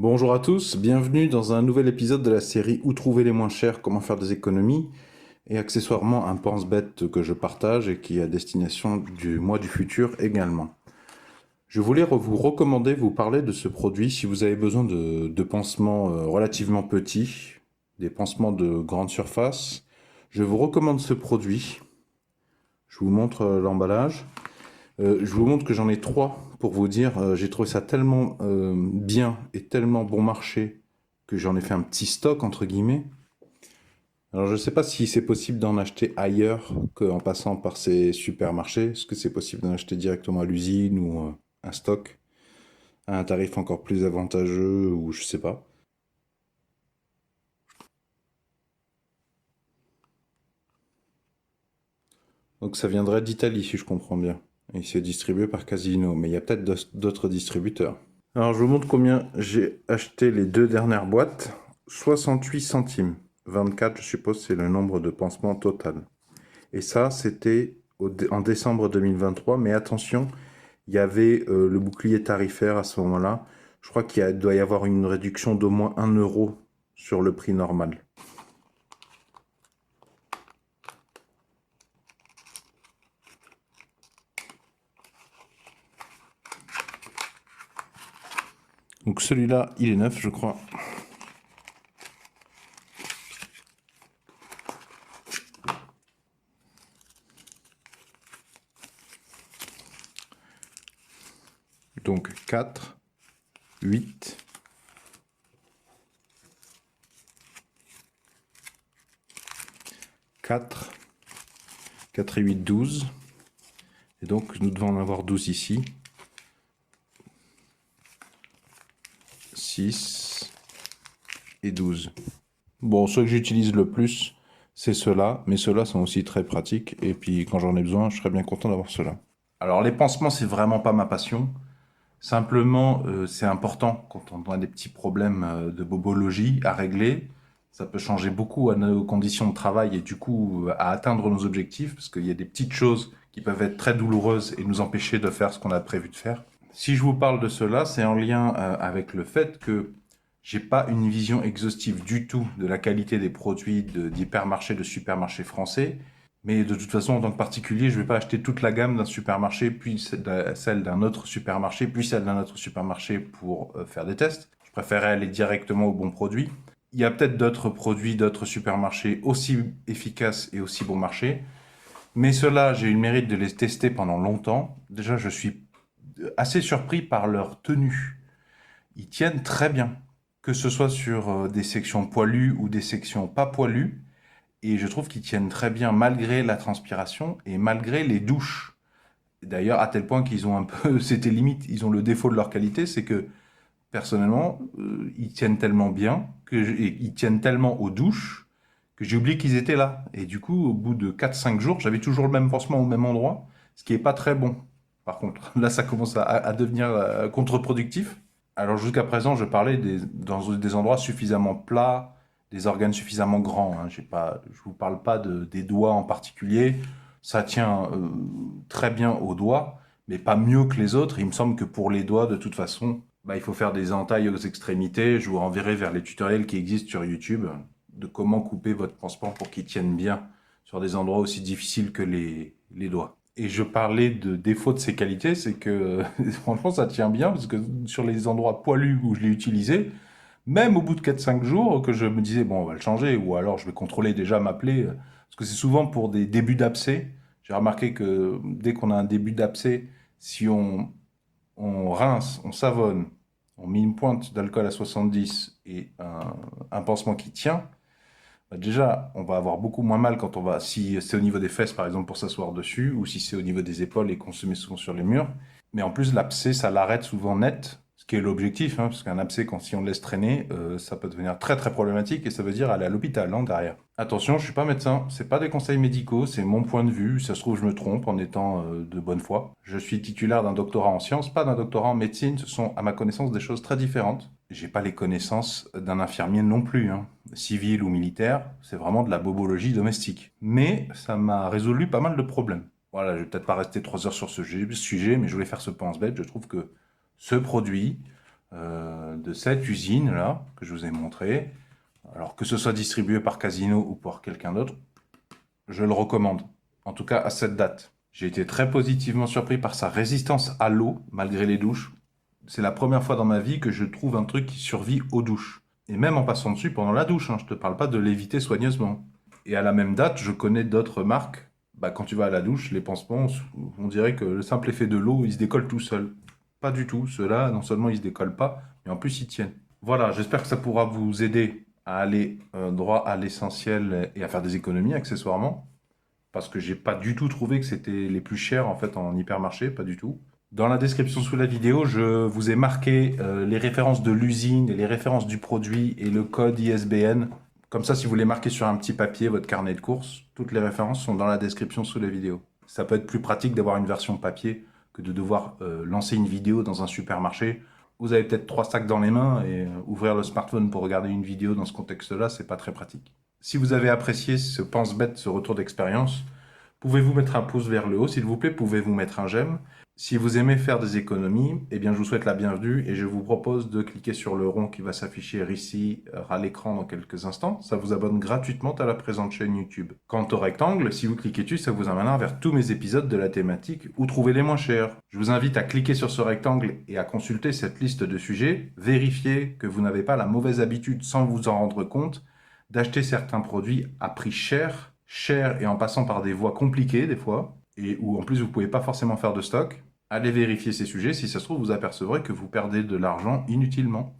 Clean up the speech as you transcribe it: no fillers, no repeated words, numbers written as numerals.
Bonjour à tous, bienvenue dans un nouvel épisode de la série Où trouver les moins chers, comment faire des économies, et accessoirement un pense-bête que je partage et qui est à destination du mois du futur également. Je voulais vous recommander, vous parler de ce produit si vous avez besoin de pansements relativement petits, des pansements de grande surface. Je vous recommande ce produit. Je vous montre l'emballage. Je vous montre que j'en ai trois pour vous dire. J'ai trouvé ça tellement bien et tellement bon marché que j'en ai fait un petit stock entre guillemets. Alors je ne sais pas si c'est possible d'en acheter ailleurs qu'en passant par ces supermarchés. Est-ce que c'est possible d'en acheter directement à l'usine ou un stock à un tarif encore plus avantageux ou je sais pas. Donc ça viendrait d'Italie si je comprends bien. Et c'est distribué par Casino, mais il y a peut-être d'autres distributeurs. Alors je vous montre combien j'ai acheté les deux dernières boîtes. 68 centimes. 24, je suppose, c'est le nombre de pansements total. Et ça, c'était en décembre 2023. Mais attention, il y avait le bouclier tarifaire à ce moment-là. Je crois qu'il doit y avoir une réduction d'au moins 1 € sur le prix normal. Donc celui-là, il est neuf, je crois. Donc 4, 8, 4, 4 et 8, 12. Et donc nous devons en avoir 12 ici. 6 et 12. Bon, ceux que j'utilise le plus, c'est ceux-là, mais ceux-là sont aussi très pratiques, et puis quand j'en ai besoin, je serais bien content d'avoir ceux-là. Alors les pansements, c'est vraiment pas ma passion. Simplement, c'est important quand on a des petits problèmes de bobologie à régler. Ça peut changer beaucoup à nos conditions de travail et du coup à atteindre nos objectifs, parce qu'il y a des petites choses qui peuvent être très douloureuses et nous empêcher de faire ce qu'on a prévu de faire. Si je vous parle de cela, c'est en lien avec le fait que j'ai pas une vision exhaustive du tout de la qualité des produits d'hypermarchés, de supermarchés français. Mais de toute façon, en tant que particulier, je vais pas acheter toute la gamme d'un supermarché, puis celle d'un autre supermarché, puis celle d'un autre supermarché pour faire des tests. Je préférerais aller directement au bon produit. Il y a peut-être d'autres produits, d'autres supermarchés aussi efficaces et aussi bon marché. Mais ceux-là, j'ai eu le mérite de les tester pendant longtemps. Déjà, je suis assez surpris par leur tenue. Ils tiennent très bien, que ce soit sur des sections poilues ou des sections pas poilues. Et je trouve qu'ils tiennent très bien malgré la transpiration et malgré les douches. D'ailleurs, à tel point qu'ils ont un peu, c'était limite, ils ont le défaut de leur qualité, c'est que personnellement, ils tiennent tellement bien, et ils tiennent tellement aux douches, que j'ai oublié qu'ils étaient là. Et du coup, au bout de 4-5 jours, j'avais toujours le même pansement au même endroit, ce qui est pas très bon. Par contre, là, ça commence à devenir contre-productif. Alors jusqu'à présent, je parlais dans des endroits suffisamment plats, des organes suffisamment grands, hein. Je vous parle pas des doigts en particulier. Ça tient très bien aux doigts, mais pas mieux que les autres. Il me semble que pour les doigts, de toute façon, bah, il faut faire des entailles aux extrémités. Je vous renverrai vers les tutoriels qui existent sur YouTube de comment couper votre pansement pour qu'il tienne bien sur des endroits aussi difficiles que les doigts. Et je parlais de défaut de ses qualités, c'est que franchement ça tient bien parce que sur les endroits poilus où je l'ai utilisé, même au bout de 4-5 jours que je me disais bon on va le changer ou alors je vais contrôler déjà ma plaie parce que c'est souvent pour des débuts d'abcès. J'ai remarqué que dès qu'on a un début d'abcès, si on rince, on savonne, on met une pointe d'alcool à 70 et un pansement qui tient, bah, déjà, on va avoir beaucoup moins mal quand on va, si c'est au niveau des fesses par exemple pour s'asseoir dessus, ou si c'est au niveau des épaules et qu'on se met souvent sur les murs. Mais en plus, l'abcès, ça l'arrête souvent net, ce qui est l'objectif, hein, parce qu'un abcès, quand si on le laisse traîner, ça peut devenir très très problématique et ça veut dire aller à l'hôpital hein, derrière. Attention, je suis pas médecin, c'est pas des conseils médicaux, c'est mon point de vue. Ça se trouve, je me trompe en étant de bonne foi. Je suis titulaire d'un doctorat en sciences, pas d'un doctorat en médecine. Ce sont, à ma connaissance, des choses très différentes. J'ai pas les connaissances d'un infirmier non plus, hein, civil ou militaire. C'est vraiment de la bobologie domestique. Mais ça m'a résolu pas mal de problèmes. Voilà, je vais peut-être pas rester 3 heures sur ce sujet, mais je voulais faire ce pense-bête. Je trouve que ce produit, de cette usine-là, que je vous ai montré. Alors que ce soit distribué par Casino ou par quelqu'un d'autre, je le recommande. En tout cas, à cette date. J'ai été très positivement surpris par sa résistance à l'eau, malgré les douches. C'est la première fois dans ma vie que je trouve un truc qui survit aux douches. Et même en passant dessus pendant la douche, hein, je ne te parle pas de l'éviter soigneusement. Et à la même date, je connais d'autres marques. Bah, quand tu vas à la douche, les pansements, on dirait que le simple effet de l'eau, il se décolle tout seul. Pas du tout. Ceux-là, non seulement ils se décollent pas, mais en plus ils tiennent. Voilà, j'espère que ça pourra vous aider à aller droit à l'essentiel et à faire des économies accessoirement. Parce que j'ai pas du tout trouvé que c'était les plus chers en fait en hypermarché, pas du tout. Dans la description sous la vidéo, je vous ai marqué les références de l'usine et les références du produit et le code ISBN. Comme ça, si vous les marquez sur un petit papier, votre carnet de courses, toutes les références sont dans la description sous la vidéo. Ça peut être plus pratique d'avoir une version papier que de devoir lancer une vidéo dans un supermarché. Vous avez peut-être 3 sacs dans les mains et ouvrir le smartphone pour regarder une vidéo dans ce contexte-là, c'est pas très pratique. Si vous avez apprécié ce pense-bête, ce retour d'expérience, pouvez-vous mettre un pouce vers le haut, s'il vous plaît, pouvez-vous mettre un j'aime. Si vous aimez faire des économies, eh bien je vous souhaite la bienvenue et je vous propose de cliquer sur le rond qui va s'afficher ici à l'écran dans quelques instants. Ça vous abonne gratuitement à la présente chaîne YouTube. Quant au rectangle, si vous cliquez dessus, ça vous amènera vers tous mes épisodes de la thématique où trouver les moins chers. Je vous invite à cliquer sur ce rectangle et à consulter cette liste de sujets. Vérifiez que vous n'avez pas la mauvaise habitude, sans vous en rendre compte, d'acheter certains produits à prix cher et en passant par des voies compliquées des fois, et où en plus vous ne pouvez pas forcément faire de stock. Allez vérifier ces sujets, si ça se trouve vous apercevrez que vous perdez de l'argent inutilement.